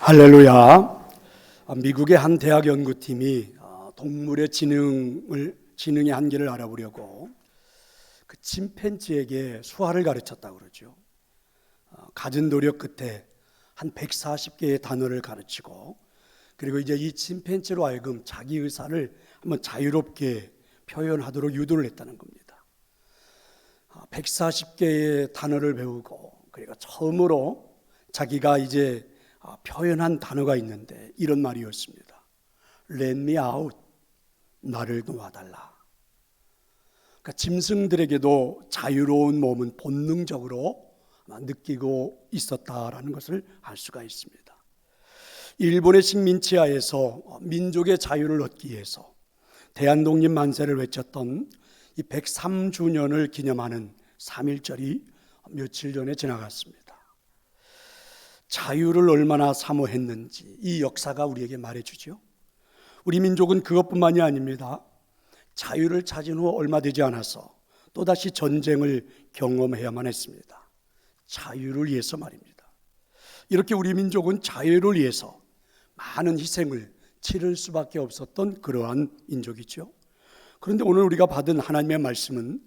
할렐루야. 미국의 한 대학 연구팀이 동물의 지능의 한계를 알아보려고 그 침팬지에게 수화를 가르쳤다고 그러죠. 갖은 노력 끝에 한 140개의 단어를 가르치고, 그리고 이제 이 침팬지로 하여금 자기 의사를 한번 자유롭게 표현하도록 유도를 했다는 겁니다. 140개의 단어를 배우고, 그리고 처음으로 자기가 이제 표현한 단어가 있는데 이런 말이었습니다. Let me out. 나를 놓아달라. 그러니까 짐승들에게도 자유로운 몸은 본능적으로 느끼고 있었다라는 것을 알 수가 있습니다. 일본의 식민지하에서 민족의 자유를 얻기 위해서 대한독립 만세를 외쳤던 이 103주년을 기념하는 3.1절이 며칠 전에 지나갔습니다. 자유를 얼마나 사모했는지 이 역사가 우리에게 말해주죠. 우리 민족은 그것뿐만이 아닙니다. 자유를 찾은 후 얼마 되지 않아서 또다시 전쟁을 경험해야만 했습니다. 자유를 위해서 말입니다. 이렇게 우리 민족은 자유를 위해서 많은 희생을 치를 수밖에 없었던 그러한 민족이죠. 그런데 오늘 우리가 받은 하나님의 말씀은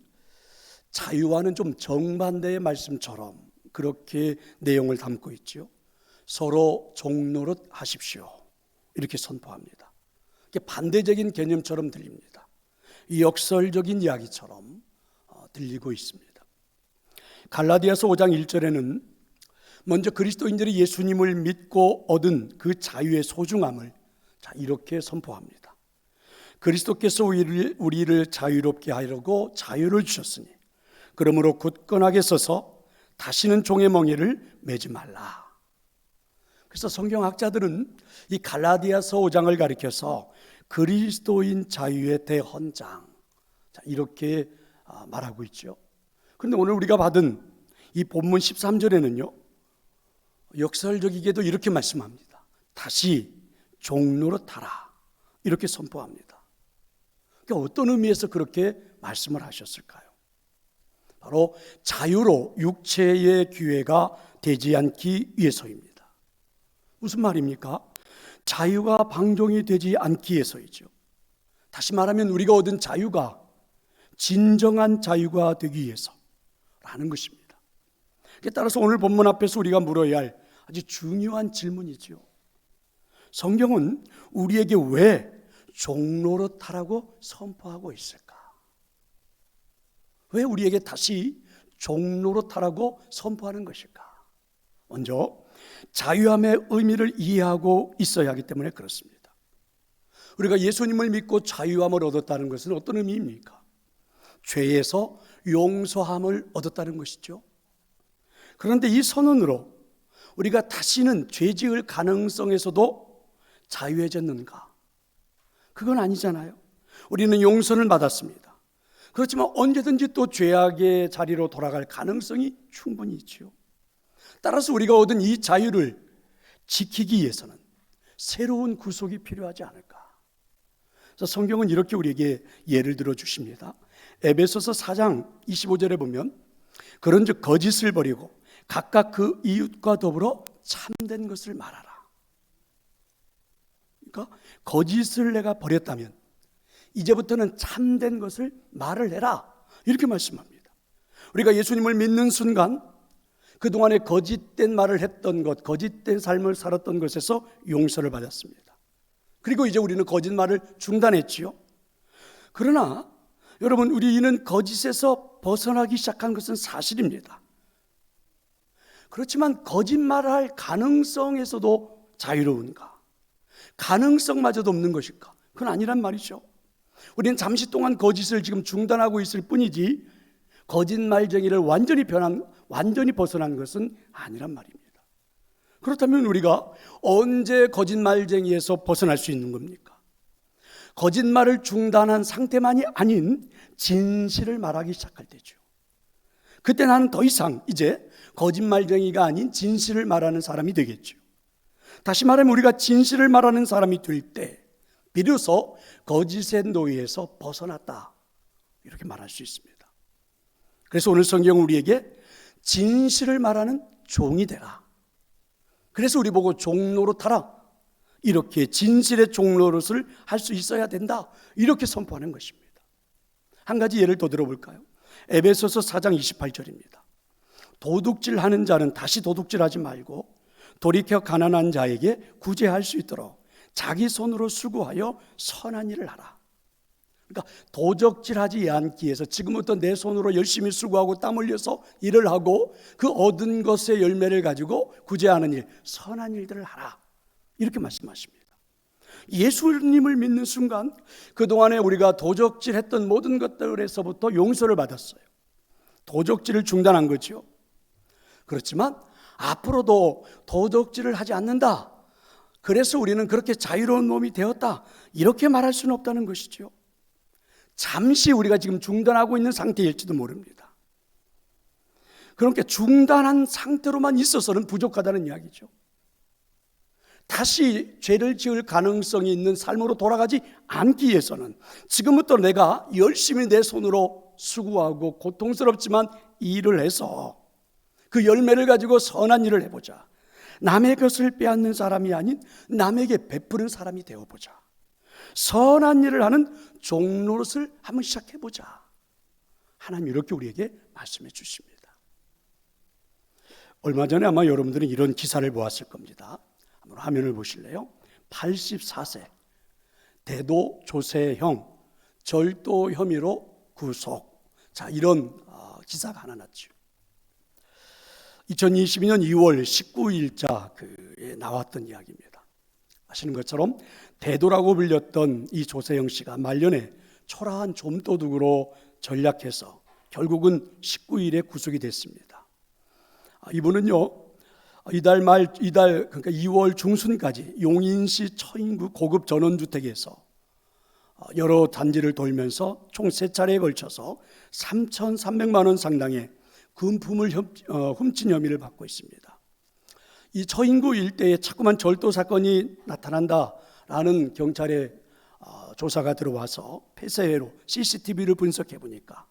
자유와는 좀 정반대의 말씀처럼 그렇게 내용을 담고 있죠. 서로 종노릇 하십시오. 이렇게 선포합니다. 이게 반대적인 개념처럼 들립니다. 역설적인 이야기처럼 들리고 있습니다. 갈라디아서 5장 1절에는 먼저 그리스도인들이 예수님을 믿고 얻은 그 자유의 소중함을 이렇게 선포합니다. 그리스도께서 우리를 자유롭게 하려고 자유를 주셨으니 그러므로 굳건하게 서서 다시는 종의 멍에를 매지 말라. 그래서 성경학자들은 이 갈라디아서 5장을 가리켜서 그리스도인 자유의 대헌장 이렇게 말하고 있죠. 그런데 오늘 우리가 받은 이 본문 13절에는요 역설적이게도 이렇게 말씀합니다. 다시 종노릇하라 이렇게 선포합니다. 그러니까 어떤 의미에서 그렇게 말씀을 하셨을까요? 바로 자유로 육체의 기회가 되지 않기 위해서입니다. 무슨 말입니까? 자유가 방종이 되지 않기 위해서이죠. 다시 말하면 우리가 얻은 자유가 진정한 자유가 되기 위해서라는 것입니다. 따라서 오늘 본문 앞에서 우리가 물어야 할 아주 중요한 질문이죠. 성경은 우리에게 왜 종노릇하라고 선포하고 있을까? 왜 우리에게 다시 종노릇하라고 선포하는 것일까? 먼저 자유함의 의미를 이해하고 있어야 하기 때문에 그렇습니다. 우리가 예수님을 믿고 자유함을 얻었다는 것은 어떤 의미입니까? 죄에서 용서함을 얻었다는 것이죠. 그런데 이 선언으로 우리가 다시는 죄 지을 가능성에서도 자유해졌는가? 그건 아니잖아요. 우리는 용서를 받았습니다. 그렇지만 언제든지 또 죄악의 자리로 돌아갈 가능성이 충분히 있죠. 따라서 우리가 얻은 이 자유를 지키기 위해서는 새로운 구속이 필요하지 않을까? 그래서 성경은 이렇게 우리에게 예를 들어 주십니다. 에베소서 4장 25절에 보면 그런즉 거짓을 버리고 각각 그 이웃과 더불어 참된 것을 말하라. 그러니까 거짓을 내가 버렸다면 이제부터는 참된 것을 말을 해라 이렇게 말씀합니다. 우리가 예수님을 믿는 순간 그동안에 거짓된 말을 했던 것, 거짓된 삶을 살았던 것에서 용서를 받았습니다. 그리고 이제 우리는 거짓말을 중단했지요. 그러나 여러분, 우리는 거짓에서 벗어나기 시작한 것은 사실입니다. 그렇지만 거짓말할 가능성에서도 자유로운가? 가능성마저도 없는 것일까? 그건 아니란 말이죠. 우리는 잠시 동안 거짓을 지금 중단하고 있을 뿐이지 거짓말쟁이를 완전히 벗어난 것은 아니란 말입니다. 그렇다면 우리가 언제 거짓말쟁이에서 벗어날 수 있는 겁니까? 거짓말을 중단한 상태만이 아닌 진실을 말하기 시작할 때죠. 그때 나는 더 이상 이제 거짓말쟁이가 아닌 진실을 말하는 사람이 되겠죠. 다시 말하면 우리가 진실을 말하는 사람이 될 때 비로소 거짓의 노예에서 벗어났다 이렇게 말할 수 있습니다. 그래서 오늘 성경은 우리에게 진실을 말하는 종이 되라, 그래서 우리 보고 종노릇하라, 이렇게 진실의 종노릇을 할 수 있어야 된다, 이렇게 선포하는 것입니다. 한 가지 예를 더 들어볼까요? 에베소서 4장 28절입니다. 도둑질하는 자는 다시 도둑질하지 말고 돌이켜 가난한 자에게 구제할 수 있도록 자기 손으로 수고하여 선한 일을 하라. 그러니까 도적질하지 않기 위해서 지금부터 내 손으로 열심히 수고하고 땀 흘려서 일을 하고 그 얻은 것의 열매를 가지고 구제하는 일, 선한 일들을 하라, 이렇게 말씀하십니다. 예수님을 믿는 순간 그동안에 우리가 도적질했던 모든 것들에서부터 용서를 받았어요. 도적질을 중단한 거죠. 그렇지만 앞으로도 도적질을 하지 않는다, 그래서 우리는 그렇게 자유로운 몸이 되었다, 이렇게 말할 수는 없다는 것이죠. 잠시 우리가 지금 중단하고 있는 상태일지도 모릅니다. 그러니까 중단한 상태로만 있어서는 부족하다는 이야기죠. 다시 죄를 지을 가능성이 있는 삶으로 돌아가지 않기 위해서는 지금부터 내가 열심히 내 손으로 수고하고 고통스럽지만 일을 해서 그 열매를 가지고 선한 일을 해보자. 남의 것을 빼앗는 사람이 아닌 남에게 베푸는 사람이 되어보자. 선한 일을 하는 종노릇을 한번 시작해보자. 하나님 이렇게 우리에게 말씀해 주십니다. 얼마 전에 아마 여러분들은 이런 기사를 보았을 겁니다. 한번 화면을 보실래요? 84세 대도 조세형 절도 혐의로 구속. 자, 이런 기사가 하나 났죠. 2022년 2월 19일자에 나왔던 이야기입니다. 아시는 것처럼 대도라고 불렸던 이 조세영 씨가 말년에 초라한 좀도둑으로 전락해서 결국은 19일에 구속이 됐습니다. 이분은요, 이달 그러니까 2월 중순까지 용인시 처인구 고급 전원주택에서 여러 단지를 돌면서 총 3차례에 걸쳐서 3,300만 원 상당의 금품을 훔친 혐의를 받고 있습니다. 이 처인구 일대에 자꾸만 절도 사건이 나타난다라는 경찰의 조사가 들어와서 폐쇄회로 CCTV를 분석해 보니까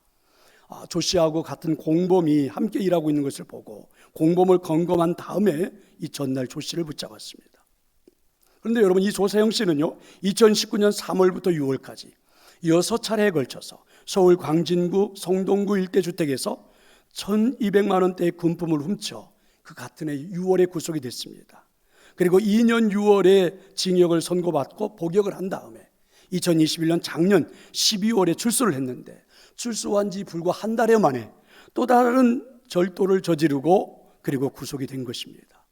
조 씨하고 같은 공범이 함께 일하고 있는 것을 보고 공범을 검거한 다음에 이 전날 조 씨를 붙잡았습니다. 그런데 여러분, 이 조세영 씨는요, 2019년 3월부터 6월까지 6차례에 걸쳐서 서울 광진구 성동구 일대 주택에서 1,200만 원대의 금품을 훔쳐 그 같은 해 6월에 구속이 됐습니다. 그리고 2년 6월에 징역을 선고받고 복역을 한 다음에 2021년 작년 12월에 출소를 했는데, 출소한 지 불과 한 달여 만에 또 다른 절도를 저지르고 그리고 구속이 된 것입니다.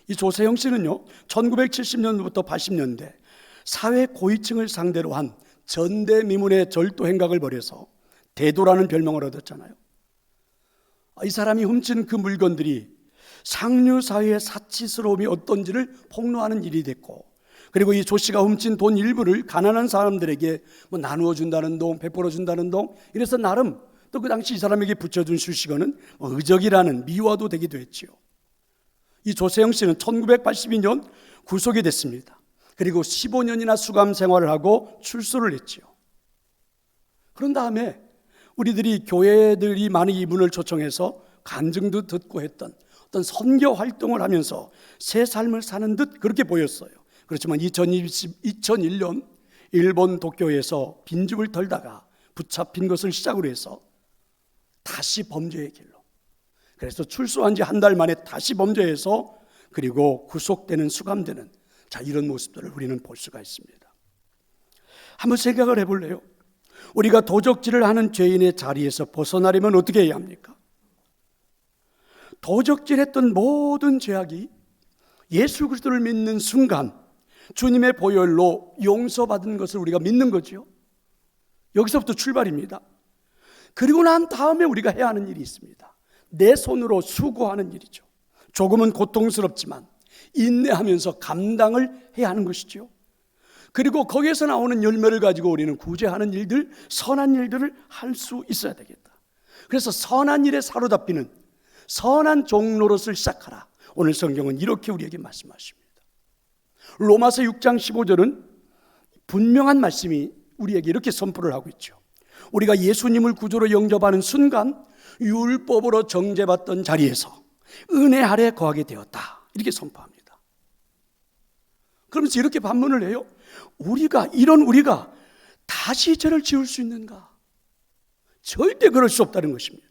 이 조세영 씨는요, 1970년부터 80년대 사회 고위층을 상대로 한 전대미문의 절도 행각을 벌여서 대도라는 별명을 얻었잖아요. 이 사람이 훔친 그 물건들이 상류사회의 사치스러움이 어떤지를 폭로하는 일이 됐고, 그리고 이 조 씨가 훔친 돈 일부를 가난한 사람들에게 나누어 준다는 동, 베풀어 준다는 동, 이래서 나름 또 그 당시 이 사람에게 붙여준 수식어는 의적이라는 미화도 되기도 했지요. 이 조세영 씨는 1982년 구속이 됐습니다. 그리고 15년이나 수감 생활을 하고 출소를 했지요. 그런 다음에 우리들이 교회들이 많이 이분을 초청해서 간증도 듣고 했던 어떤 선교 활동을 하면서 새 삶을 사는 듯 그렇게 보였어요. 그렇지만 2001년 일본 도쿄에서 빈집을 털다가 붙잡힌 것을 시작으로 해서 다시 범죄의 길로, 그래서 출소한 지 한 달 만에 다시 범죄해서 그리고 구속되는, 수감되는, 자, 이런 모습들을 우리는 볼 수가 있습니다. 한번 생각을 해볼래요? 우리가 도적질을 하는 죄인의 자리에서 벗어나려면 어떻게 해야 합니까? 도적질했던 모든 죄악이 예수 그리스도를 믿는 순간 주님의 보혈로 용서받은 것을 우리가 믿는 거죠. 여기서부터 출발입니다. 그리고 난 다음에 우리가 해야 하는 일이 있습니다. 내 손으로 수고하는 일이죠. 조금은 고통스럽지만 인내하면서 감당을 해야 하는 것이죠. 그리고 거기에서 나오는 열매를 가지고 우리는 구제하는 일들, 선한 일들을 할 수 있어야 되겠다. 그래서 선한 일에 사로잡히는 선한 종노릇을 시작하라. 오늘 성경은 이렇게 우리에게 말씀하십니다. 로마서 6장 15절은 분명한 말씀이 우리에게 이렇게 선포를 하고 있죠. 우리가 예수님을 구주로 영접하는 순간 율법으로 정죄받던 자리에서 은혜 아래 거하게 되었다, 이렇게 선포합니다. 그러면서 이렇게 반문을 해요. 우리가 다시 죄를 지을 수 있는가? 절대 그럴 수 없다는 것입니다.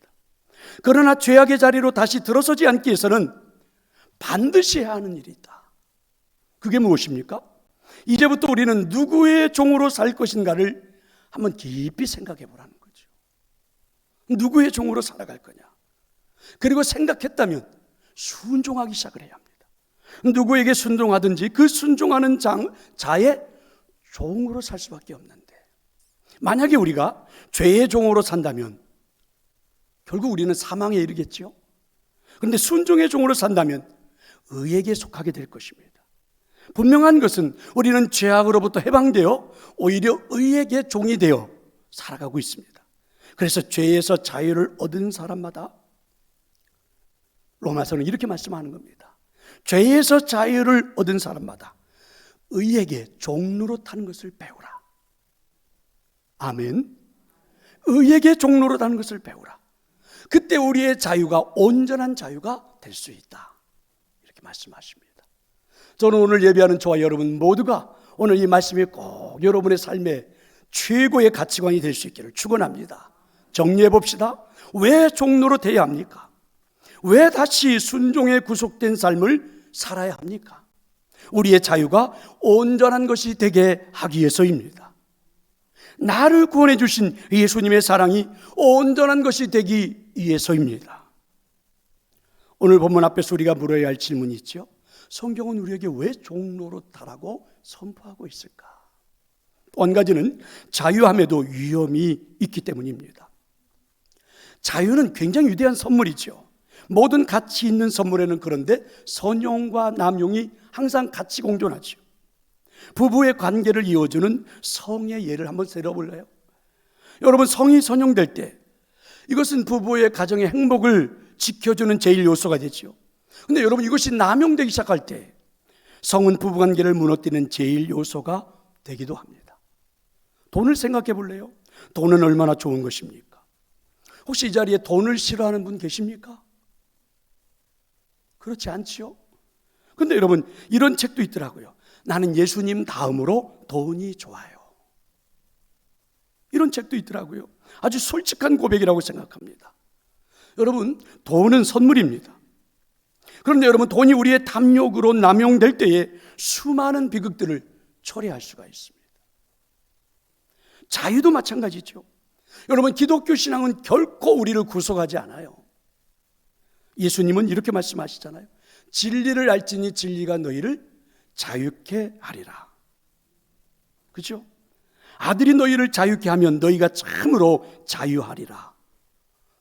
그러나 죄악의 자리로 다시 들어서지 않기 위해서는 반드시 해야 하는 일이 있다. 그게 무엇입니까? 이제부터 우리는 누구의 종으로 살 것인가를 한번 깊이 생각해 보라는 거죠. 누구의 종으로 살아갈 거냐? 그리고 생각했다면 순종하기 시작을 해야 합니다. 누구에게 순종하든지 그 순종하는 자의 종으로 살 수밖에 없는데, 만약에 우리가 죄의 종으로 산다면 결국 우리는 사망에 이르겠죠. 그런데 순종의 종으로 산다면 의에게 속하게 될 것입니다. 분명한 것은 우리는 죄악으로부터 해방되어 오히려 의에게 종이 되어 살아가고 있습니다. 그래서 죄에서 자유를 얻은 사람마다, 로마서는 이렇게 말씀하는 겁니다. 죄에서 자유를 얻은 사람마다 의에게 종로로 타는 것을 배우라. 아멘. 의에게 종로로 타는 것을 배우라. 그때 우리의 자유가 온전한 자유가 될 수 있다. 이렇게 말씀하십니다. 저는 오늘 예배하는 저와 여러분 모두가 오늘 이 말씀이 꼭 여러분의 삶의 최고의 가치관이 될 수 있기를 축원합니다. 정리해 봅시다. 왜 종로로 되어야 합니까? 왜 다시 순종에 구속된 삶을 살아야 합니까? 우리의 자유가 온전한 것이 되게 하기 위해서입니다. 나를 구원해 주신 예수님의 사랑이 온전한 것이 되기 위해서입니다. 오늘 본문 앞에서 우리가 물어야 할 질문이 있죠. 성경은 우리에게 왜 종노릇하라고 선포하고 있을까? 또 한 가지는 자유함에도 위험이 있기 때문입니다. 자유는 굉장히 위대한 선물이죠. 모든 가치 있는 선물에는 그런데 선용과 남용이 항상 같이 공존하죠. 부부의 관계를 이어주는 성의 예를 한번 들어볼래요? 여러분, 성이 선용될 때 이것은 부부의 가정의 행복을 지켜주는 제일 요소가 되죠. 근데 여러분, 이것이 남용되기 시작할 때 성은 부부관계를 무너뜨리는 제일 요소가 되기도 합니다. 돈을 생각해 볼래요? 돈은 얼마나 좋은 것입니까? 혹시 이 자리에 돈을 싫어하는 분 계십니까? 그렇지 않지요? 근데 여러분, 이런 책도 있더라고요. 나는 예수님 다음으로 돈이 좋아요. 이런 책도 있더라고요. 아주 솔직한 고백이라고 생각합니다. 여러분, 돈은 선물입니다. 그런데 여러분, 돈이 우리의 탐욕으로 남용될 때에 수많은 비극들을 초래할 수가 있습니다. 자유도 마찬가지죠. 여러분, 기독교 신앙은 결코 우리를 구속하지 않아요. 예수님은 이렇게 말씀하시잖아요. 진리를 알지니 진리가 너희를 자유케 하리라. 그렇죠? 아들이 너희를 자유케 하면 너희가 참으로 자유하리라.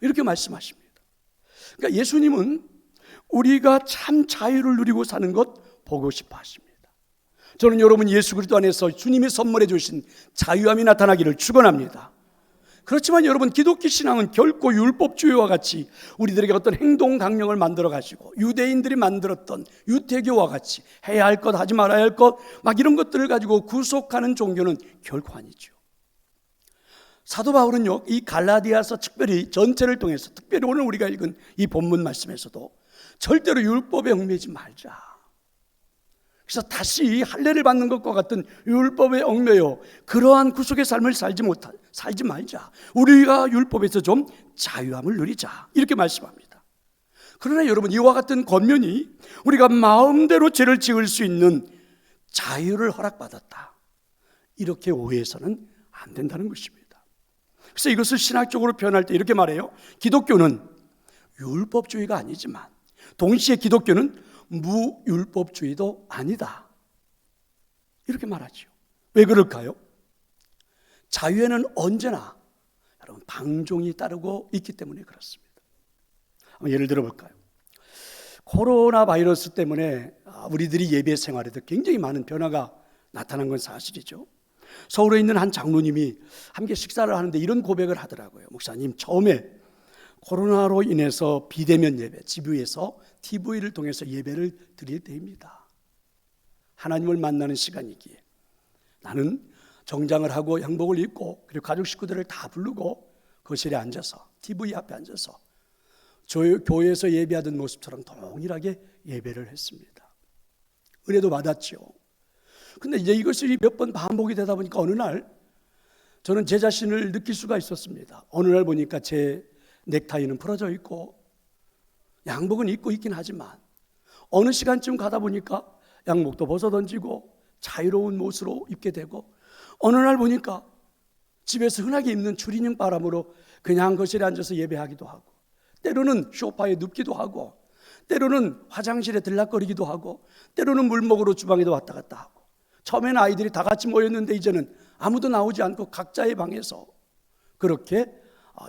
이렇게 말씀하십니다. 그러니까 예수님은 우리가 참 자유를 누리고 사는 것 보고 싶어 하십니다. 저는 여러분 예수 그리스도 안에서 주님이 선물해 주신 자유함이 나타나기를 축원합니다. 그렇지만 여러분, 기독교 신앙은 결코 율법주의와 같이 우리들에게 어떤 행동 강령을 만들어 가지고 유대인들이 만들었던 유태교와 같이 해야 할 것, 하지 말아야 할 것, 막 이런 것들을 가지고 구속하는 종교는 결코 아니죠. 사도 바울은요, 이 갈라디아서 특별히 전체를 통해서, 특별히 오늘 우리가 읽은 이 본문 말씀에서도 절대로 율법에 얽매이지 말자. 그래서 다시 할례를 받는 것과 같은 율법에 얽매여 그러한 구속의 삶을 살지 말자. 우리가 율법에서 좀 자유함을 누리자. 이렇게 말씀합니다. 그러나 여러분, 이와 같은 권면이 우리가 마음대로 죄를 지을 수 있는 자유를 허락받았다, 이렇게 오해해서는 안 된다는 것입니다. 그래서 이것을 신학적으로 표현할 때 이렇게 말해요. 기독교는 율법주의가 아니지만 동시에 기독교는 무율법주의도 아니다, 이렇게 말하죠. 왜 그럴까요? 자유에는 언제나 여러분 방종이 따르고 있기 때문에 그렇습니다. 예를 들어볼까요? 코로나 바이러스 때문에 우리들이 예배 생활에도 굉장히 많은 변화가 나타난 건 사실이죠. 서울에 있는 한 장로님이 함께 식사를 하는데 이런 고백을 하더라고요. 목사님, 처음에 코로나로 인해서 비대면 예배, 집 위에서 TV를 통해서 예배를 드릴 때입니다. 하나님을 만나는 시간이기에 나는 정장을 하고 양복을 입고 그리고 가족 식구들을 다 부르고 거실에 앉아서 TV 앞에 앉아서 교회에서 예배하던 모습처럼 동일하게 예배를 했습니다. 은혜도 받았죠. 근데 이제 이것이 몇 번 반복이 되다 보니까 어느 날 저는 제 자신을 느낄 수가 있었습니다. 어느 날 보니까 제 넥타이는 풀어져 있고 양복은 입고 있긴 하지만 어느 시간쯤 가다 보니까 양복도 벗어던지고 자유로운 모습으로 입게 되고, 어느 날 보니까 집에서 흔하게 입는 추리닝 바람으로 그냥 거실에 앉아서 예배하기도 하고, 때로는 소파에 눕기도 하고, 때로는 화장실에 들락거리기도 하고, 때로는 물 먹으러 주방에도 왔다 갔다 하고, 처음에는 아이들이 다 같이 모였는데 이제는 아무도 나오지 않고 각자의 방에서 그렇게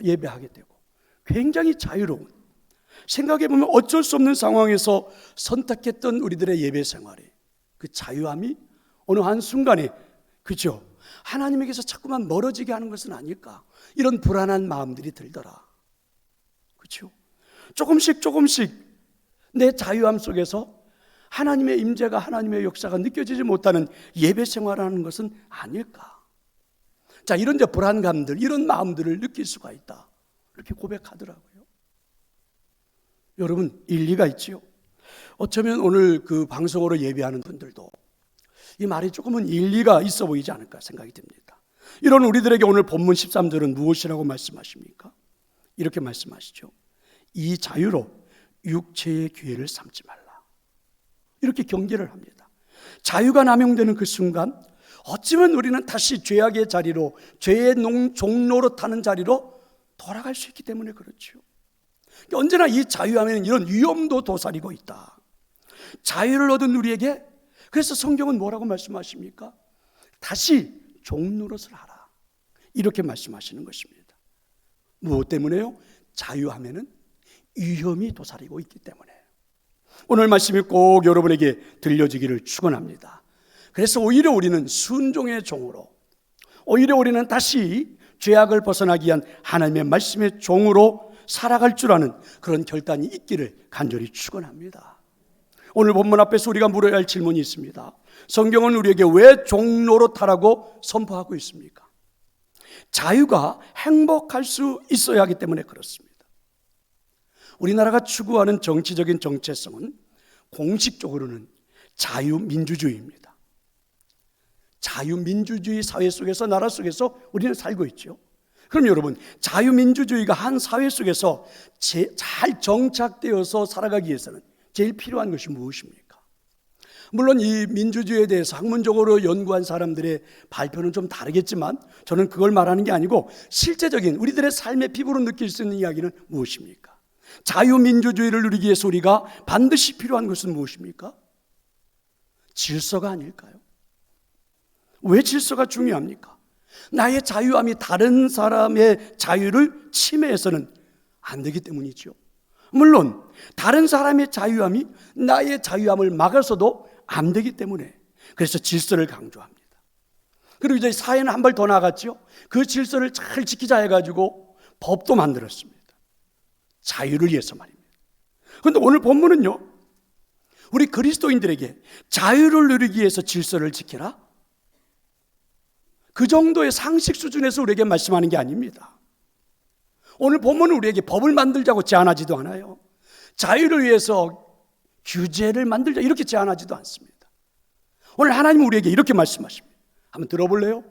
예배하게 되고, 굉장히 자유로운, 생각해보면 어쩔 수 없는 상황에서 선택했던 우리들의 예배 생활이, 그 자유함이 어느 한순간에, 그죠? 하나님에게서 자꾸만 멀어지게 하는 것은 아닐까, 이런 불안한 마음들이 들더라. 그렇죠? 조금씩 내 자유함 속에서 하나님의 임재가, 하나님의 역사가 느껴지지 못하는 예배 생활하는 것은 아닐까. 자, 이런 이제 불안감들, 이런 마음들을 느낄 수가 있다, 이렇게 고백하더라고요. 여러분, 일리가 있지요. 어쩌면 오늘 그 방송으로 예배하는 분들도 이 말이 조금은 일리가 있어 보이지 않을까 생각이 듭니다. 이런 우리들에게 오늘 본문 13절은 무엇이라고 말씀하십니까? 이렇게 말씀하시죠. 이 자유로 육체의 기회를 삼지 말라. 이렇게 경계를 합니다. 자유가 남용되는 그 순간 어쩌면 우리는 다시 죄악의 자리로, 죄의 종로로 타는 자리로 돌아갈 수 있기 때문에 그렇죠. 언제나 이 자유함에는 이런 위험도 도사리고 있다. 자유를 얻은 우리에게, 그래서 성경은 뭐라고 말씀하십니까? 다시 종노릇을 하라, 이렇게 말씀하시는 것입니다. 무엇 때문에요? 자유함에는 위험이 도사리고 있기 때문에. 오늘 말씀이 꼭 여러분에게 들려지기를 축원합니다. 그래서 오히려 우리는 순종의 종으로, 오히려 우리는 다시 죄악을 벗어나기 위한 하나님의 말씀의 종으로 살아갈 줄 아는 그런 결단이 있기를 간절히 축원합니다. 오늘 본문 앞에서 우리가 물어야 할 질문이 있습니다. 성경은 우리에게 왜 종노릇하라고 선포하고 있습니까? 자유가 행복할 수 있어야 하기 때문에 그렇습니다. 우리나라가 추구하는 정치적인 정체성은 공식적으로는 자유민주주의입니다. 자유민주주의 사회 속에서, 나라 속에서 우리는 살고 있죠. 그럼 여러분, 자유민주주의가 한 사회 속에서 잘 정착되어서 살아가기 위해서는 제일 필요한 것이 무엇입니까? 물론 이 민주주의에 대해서 학문적으로 연구한 사람들의 발표는 좀 다르겠지만 저는 그걸 말하는 게 아니고 실제적인 우리들의 삶의 피부로 느낄 수 있는 이야기는 무엇입니까? 자유민주주의를 누리기 위해서 우리가 반드시 필요한 것은 무엇입니까? 질서가 아닐까요? 왜 질서가 중요합니까? 나의 자유함이 다른 사람의 자유를 침해해서는 안 되기 때문이죠. 물론 다른 사람의 자유함이 나의 자유함을 막아서도 안 되기 때문에, 그래서 질서를 강조합니다. 그리고 이제 사회는 한 발 더 나갔죠. 그 질서를 잘 지키자 해가지고 법도 만들었습니다. 자유를 위해서 말입니다. 그런데 오늘 본문은요, 우리 그리스도인들에게 자유를 누리기 위해서 질서를 지켜라, 그 정도의 상식 수준에서 우리에게 말씀하는 게 아닙니다. 오늘 본문은 우리에게 법을 만들자고 제안하지도 않아요. 자유를 위해서 규제를 만들자, 이렇게 제안하지도 않습니다. 오늘 하나님은 우리에게 이렇게 말씀하십니다. 한번 들어볼래요?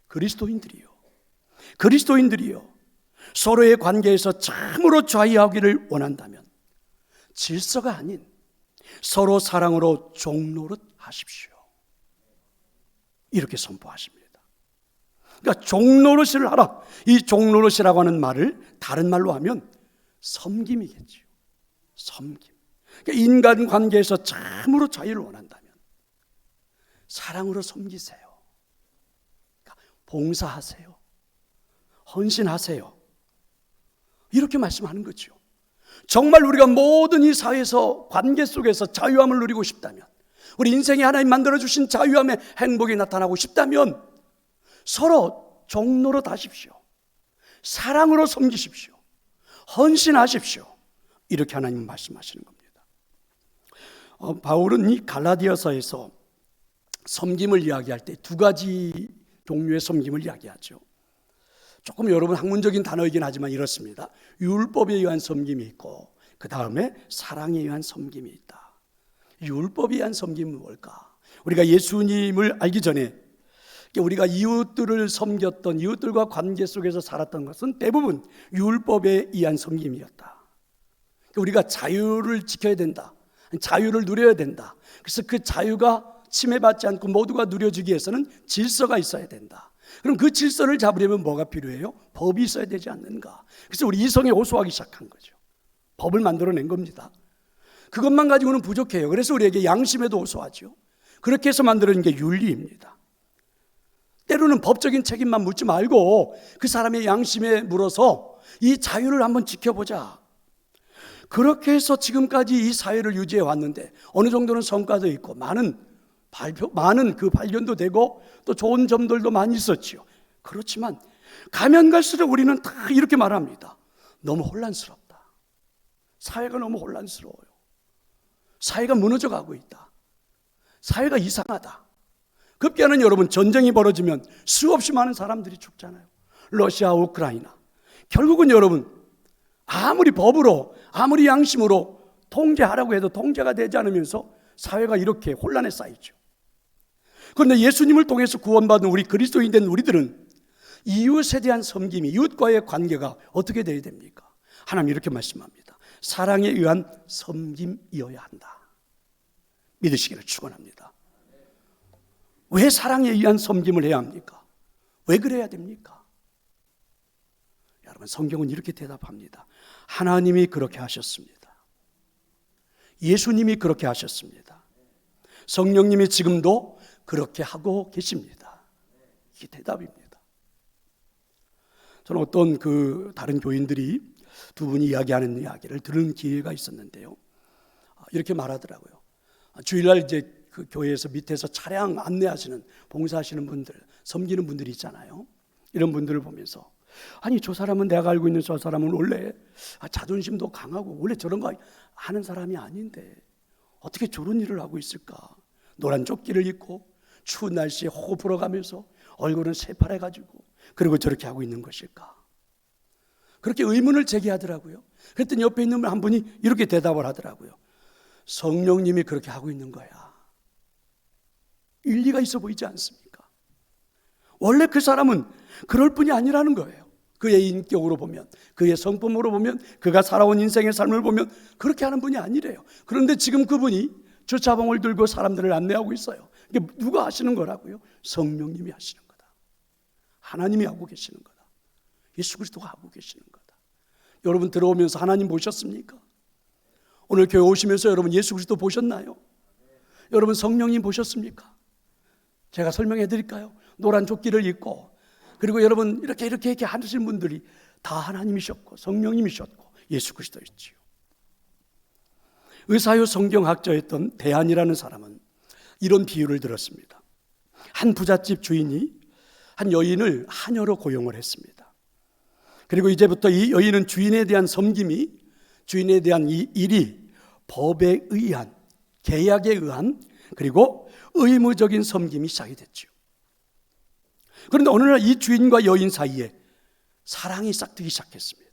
그리스도인들이요, 서로의 관계에서 참으로 자유하기를 원한다면 질서가 아닌 서로 사랑으로 종노릇 하십시오, 이렇게 선포하십니다. 그러니까 종노릇을 하라. 이 종노릇이라고 하는 말을 다른 말로 하면 섬김이겠죠. 섬김. 그러니까 인간 관계에서 참으로 자유를 원한다면 사랑으로 섬기세요. 그러니까 봉사하세요. 헌신하세요. 이렇게 말씀하는 거죠. 정말 우리가 모든 이 사회에서, 관계 속에서 자유함을 누리고 싶다면, 우리 인생에 하나님 만들어주신 자유함의 행복이 나타나고 싶다면 서로 종노릇 하십시오. 사랑으로 섬기십시오. 헌신하십시오. 이렇게 하나님 말씀하시는 겁니다. 바울은 이 갈라디아서에서 섬김을 이야기할 때 두 가지 종류의 섬김을 이야기하죠. 조금 여러분 학문적인 단어이긴 하지만 이렇습니다. 율법에 의한 섬김이 있고 그 다음에 사랑에 의한 섬김이 있다. 율법에 의한 섬김은 뭘까? 우리가 예수님을 알기 전에 우리가 이웃들을 섬겼던, 이웃들과 관계 속에서 살았던 것은 대부분 율법에 의한 섬김이었다. 우리가 자유를 지켜야 된다, 자유를 누려야 된다. 그래서 그 자유가 침해받지 않고 모두가 누려주기 위해서는 질서가 있어야 된다. 그럼 그 질서를 잡으려면 뭐가 필요해요? 법이 있어야 되지 않는가? 그래서 우리 이성에 호소하기 시작한 거죠. 법을 만들어낸 겁니다. 그것만 가지고는 부족해요. 그래서 우리에게 양심에도 호소하죠. 그렇게 해서 만들어낸 게 윤리입니다. 때로는 법적인 책임만 묻지 말고 그 사람의 양심에 물어서 이 자유를 한번 지켜보자. 그렇게 해서 지금까지 이 사회를 유지해 왔는데 어느 정도는 성과도 있고 많은 그 발견도 되고 또 좋은 점들도 많이 있었지요. 그렇지만 가면 갈수록 우리는 다 이렇게 말합니다. 너무 혼란스럽다. 사회가 너무 혼란스러워요. 사회가 무너져 가고 있다. 사회가 이상하다. 급기야는 여러분, 전쟁이 벌어지면 수없이 많은 사람들이 죽잖아요. 러시아, 우크라이나. 결국은 여러분, 아무리 법으로, 아무리 양심으로 통제하라고 해도 통제가 되지 않으면서 사회가 이렇게 혼란에 쌓이죠. 그런데 예수님을 통해서 구원받은 우리 그리스도인 된 우리들은 이웃에 대한 섬김이, 이웃과의 관계가 어떻게 되어야 됩니까? 하나님 이렇게 말씀합니다. 사랑에 의한 섬김이어야 한다. 믿으시기를 축원합니다. 왜 사랑에 의한 섬김을 해야 합니까? 왜 그래야 됩니까? 여러분, 성경은 이렇게 대답합니다. 하나님이 그렇게 하셨습니다. 예수님이 그렇게 하셨습니다. 성령님이 지금도 그렇게 하고 계십니다. 이게 대답입니다. 저는 어떤 다른 교인들이 두 분이 이야기하는 이야기를 들은 기회가 있었는데요. 이렇게 말하더라고요. 주일날 이제 그 교회에서 밑에서 차량 안내하시는, 봉사하시는 분들, 섬기는 분들이 있잖아요. 이런 분들을 보면서 아니, 저 사람은, 내가 알고 있는 저 사람은 원래 자존심도 강하고 원래 저런 거 하는 사람이 아닌데 어떻게 저런 일을 하고 있을까? 노란 조끼를 입고 추운 날씨에 호흡 불어가면서 얼굴은 새파래가지고 그리고 저렇게 하고 있는 것일까? 그렇게 의문을 제기하더라고요. 그랬더니 옆에 있는 한 분이 이렇게 대답을 하더라고요. 성령님이 그렇게 하고 있는 거야. 일리가 있어 보이지 않습니까? 원래 그 사람은 그럴 뿐이 아니라는 거예요. 그의 인격으로 보면, 그의 성품으로 보면, 그가 살아온 인생의 삶을 보면 그렇게 하는 분이 아니래요. 그런데 지금 그분이 주차봉을 들고 사람들을 안내하고 있어요. 이게 누가 하시는 거라고요? 성령님이 하시는 거다. 하나님이 하고 계시는 거다. 예수 그리스도가 하고 계시는 거다. 여러분, 들어오면서 하나님 보셨습니까? 오늘 교회 오시면서 여러분 예수 그리스도 보셨나요? 여러분, 성령님 보셨습니까? 제가 설명해 드릴까요? 노란 조끼를 입고, 그리고 여러분 이렇게 하시는 분들이 다 하나님이셨고 성령님이셨고 예수 그리스도였지요. 의사요 성경학자였던 대안이라는 사람은 이런 비유를 들었습니다. 한 부잣집 주인이 한 여인을 하녀로 고용을 했습니다. 그리고 이제부터 이 여인은 주인에 대한 섬김이, 주인에 대한 이 일이 법에 의한, 계약에 의한, 그리고 의무적인 섬김이 시작이 됐죠. 그런데 어느 날 이 주인과 여인 사이에 사랑이 싹트기 시작했습니다.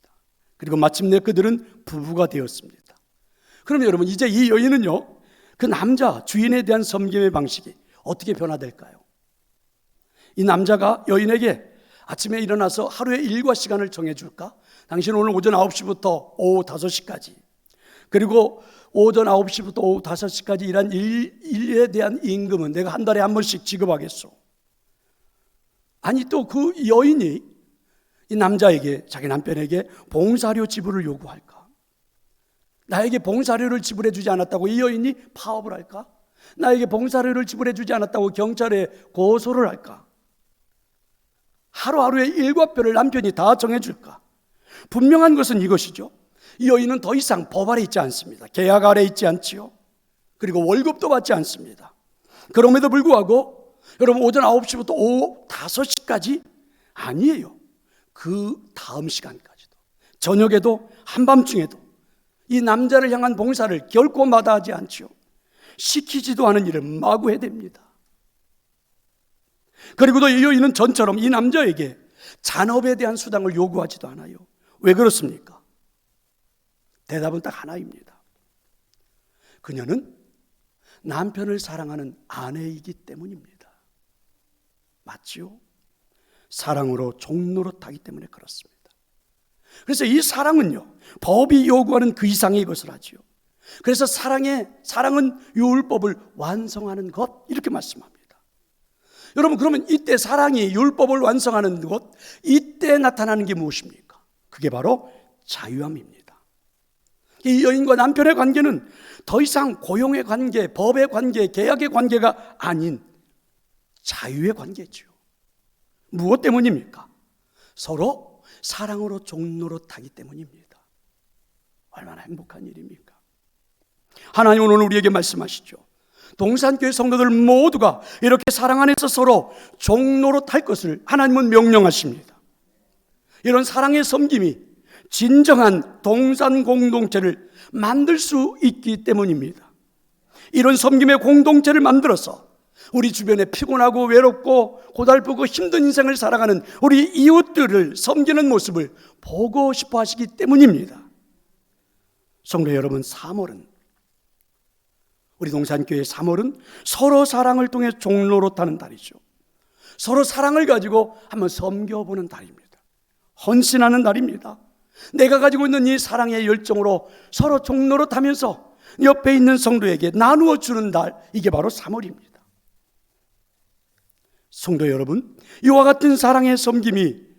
그리고 마침내 그들은 부부가 되었습니다. 그러면 여러분, 이제 이 여인은요, 그 남자 주인에 대한 섬김의 방식이 어떻게 변화될까요? 이 남자가 여인에게 아침에 일어나서 하루의 일과 시간을 정해줄까? 당신 오늘 오전 9시부터 오후 5시까지, 그리고 오전 9시부터 오후 5시까지 일한 일에 대한 임금은 내가 한 달에 한 번씩 지급하겠소. 아니, 또 그 여인이 이 남자에게, 자기 남편에게 봉사료 지불을 요구할까? 나에게 봉사료를 지불해 주지 않았다고 이 여인이 파업을 할까? 나에게 봉사료를 지불해 주지 않았다고 경찰에 고소를 할까? 하루하루의 일과표를 남편이 다 정해줄까? 분명한 것은 이것이죠. 이 여인은 더 이상 법 아래 있지 않습니다. 계약 아래 있지 않지요. 그리고 월급도 받지 않습니다. 그럼에도 불구하고 여러분, 오전 9시부터 오후 5시까지 아니에요. 그 다음 시간까지도, 저녁에도, 한밤중에도 이 남자를 향한 봉사를 결코 마다하지 않지요. 시키지도 않은 일을 마구 해댑니다. 그리고도 이 여인은 전처럼 이 남자에게 잔업에 대한 수당을 요구하지도 않아요. 왜 그렇습니까? 대답은 딱 하나입니다. 그녀는 남편을 사랑하는 아내이기 때문입니다. 맞지요? 사랑으로 종노릇하기 때문에 그렇습니다. 그래서 이 사랑은요, 법이 요구하는 그 이상의 것을 하지요. 그래서 사랑은 율법을 완성하는 것, 이렇게 말씀합니다. 여러분, 그러면 이때 사랑이 율법을 완성하는 것, 이때 나타나는 게 무엇입니까? 그게 바로 자유함입니다. 이 여인과 남편의 관계는 더 이상 고용의 관계, 법의 관계, 계약의 관계가 아닌 자유의 관계죠. 무엇 때문입니까? 서로 사랑으로 종노릇하기 때문입니다. 얼마나 행복한 일입니까? 하나님은 오늘 우리에게 말씀하시죠. 동산교회 성도들 모두가 이렇게 사랑 안에서 서로 종노릇할 것을 하나님은 명령하십니다. 이런 사랑의 섬김이 진정한 동산 공동체를 만들 수 있기 때문입니다. 이런 섬김의 공동체를 만들어서 우리 주변에 피곤하고 외롭고 고달프고 힘든 인생을 살아가는 우리 이웃들을 섬기는 모습을 보고 싶어 하시기 때문입니다. 성도 여러분, 3월은, 우리 동산교회 3월은 서로 사랑을 통해 종노릇하는 달이죠. 서로 사랑을 가지고 한번 섬겨보는 달입니다. 헌신하는 달입니다. 내가 가지고 있는 이 사랑의 열정으로 서로 종노릇하면서 옆에 있는 성도에게 나누어 주는 달, 이게 바로 3월입니다. 성도 여러분, 이와 같은 사랑의 섬김이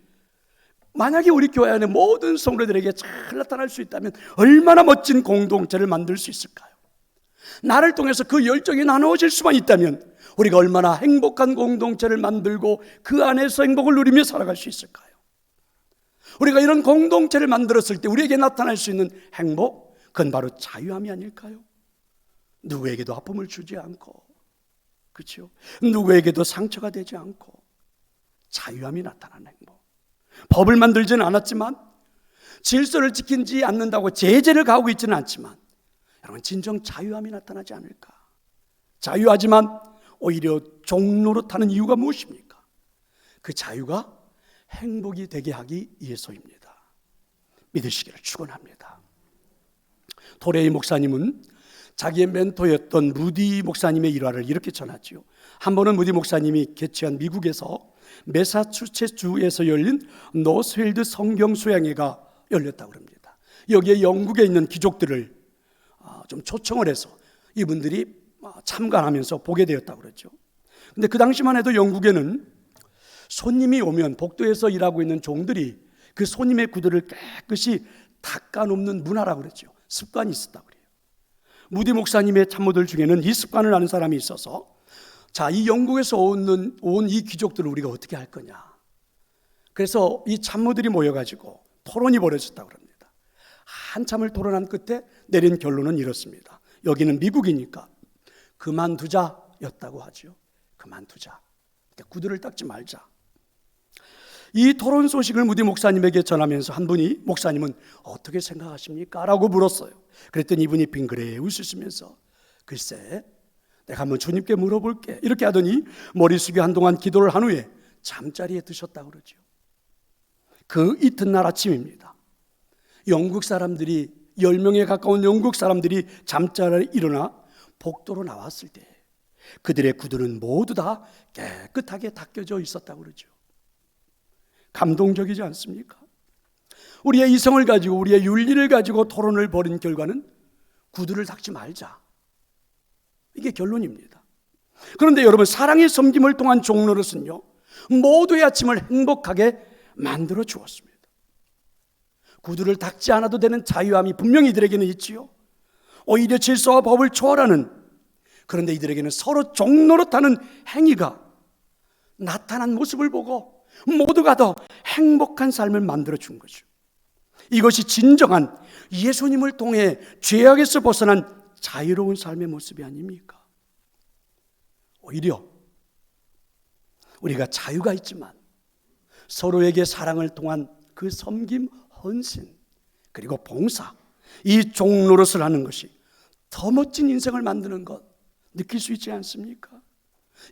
만약에 우리 교회 안에 모든 성도들에게 잘 나타날 수 있다면 얼마나 멋진 공동체를 만들 수 있을까요? 나를 통해서 그 열정이 나누어질 수만 있다면 우리가 얼마나 행복한 공동체를 만들고 그 안에서 행복을 누리며 살아갈 수 있을까요? 우리가 이런 공동체를 만들었을 때 우리에게 나타날 수 있는 행복, 그건 바로 자유함이 아닐까요? 누구에게도 아픔을 주지 않고, 그렇죠? 누구에게도 상처가 되지 않고 자유함이 나타나는 행복. 법을 만들지는 않았지만, 질서를 지키지 않는다고 제재를 가하고 있지는 않지만, 여러분, 진정 자유함이 나타나지 않을까? 자유하지만 오히려 종노릇하는 이유가 무엇입니까? 그 자유가 행복이 되게 하기 위해서입니다. 믿으시기를 축원합니다. 토레이 목사님은 자기의 멘토였던 무디 목사님의 일화를 이렇게 전하지요. 한 번은 무디 목사님이 개최한 미국에서 매사추세츠주에서 열린 노스필드 성경 수양회가 열렸다고 합니다. 여기에 영국에 있는 귀족들을 좀 초청을 해서 이분들이 참관하면서 보게 되었다고 그러죠. 근데 그 당시만 해도 영국에는 손님이 오면 복도에서 일하고 있는 종들이 그 손님의 구두를 깨끗이 닦아놓는 문화라고 그랬죠. 습관이 있었다고 그래요. 무디 목사님의 참모들 중에는 이 습관을 아는 사람이 있어서, 자, 이 영국에서 온 이 귀족들을 우리가 어떻게 할 거냐. 그래서 이 참모들이 모여가지고 토론이 벌어졌다고 합니다. 한참을 토론한 끝에 내린 결론은 이렇습니다. 여기는 미국이니까 그만두자였다고 하죠. 그만두자. 구두를 닦지 말자. 이 토론 소식을 무디 목사님에게 전하면서 한 분이, 목사님은 어떻게 생각하십니까? 라고 물었어요. 그랬더니 이분이 빙그레 웃으시면서, 글쎄, 내가 한번 주님께 물어볼게, 이렇게 하더니 머리 숙여 한동안 기도를 한 후에 잠자리에 드셨다고 그러죠. 그 이튿날 아침입니다. 영국 사람들이, 10명에 가까운 영국 사람들이 잠자리에 일어나 복도로 나왔을 때 그들의 구두는 모두 다 깨끗하게 닦여져 있었다고 그러죠. 감동적이지 않습니까? 우리의 이성을 가지고, 우리의 윤리를 가지고 토론을 벌인 결과는 구두를 닦지 말자, 이게 결론입니다. 그런데 여러분, 사랑의 섬김을 통한 종노릇은요, 모두의 아침을 행복하게 만들어 주었습니다. 구두를 닦지 않아도 되는 자유함이 분명히 이들에게는 있지요. 오히려 질서와 법을 초월하는, 그런데 이들에게는 서로 종노릇하는 행위가 나타난 모습을 보고 모두가 더 행복한 삶을 만들어 준 거죠. 이것이 진정한 예수님을 통해 죄악에서 벗어난 자유로운 삶의 모습이 아닙니까? 오히려 우리가 자유가 있지만 서로에게 사랑을 통한 그 섬김, 헌신, 그리고 봉사, 이 종노릇을 하는 것이 더 멋진 인생을 만드는 것, 느낄 수 있지 않습니까?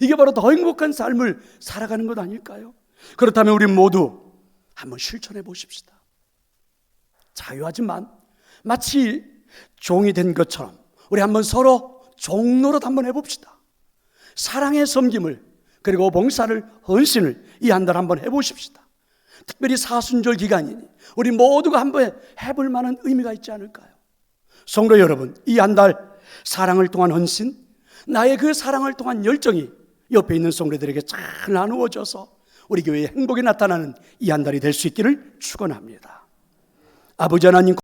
이게 바로 더 행복한 삶을 살아가는 것 아닐까요? 그렇다면 우리 모두 한번 실천해 보십시다. 자유하지만 마치 종이 된 것처럼 우리 한번 서로 종로릇 한번 해봅시다. 사랑의 섬김을, 그리고 봉사를, 헌신을 이 한 달 한번 해보십시다. 특별히 사순절 기간이니 우리 모두가 한번 해볼 만한 의미가 있지 않을까요? 성도 여러분, 이 한 달 사랑을 통한 헌신, 나의 그 사랑을 통한 열정이 옆에 있는 성도들에게 잘 나누어져서 우리 교회에 행복이 나타나는 이 한 달이 될 수 있기를 축원합니다. 아버지 하나님,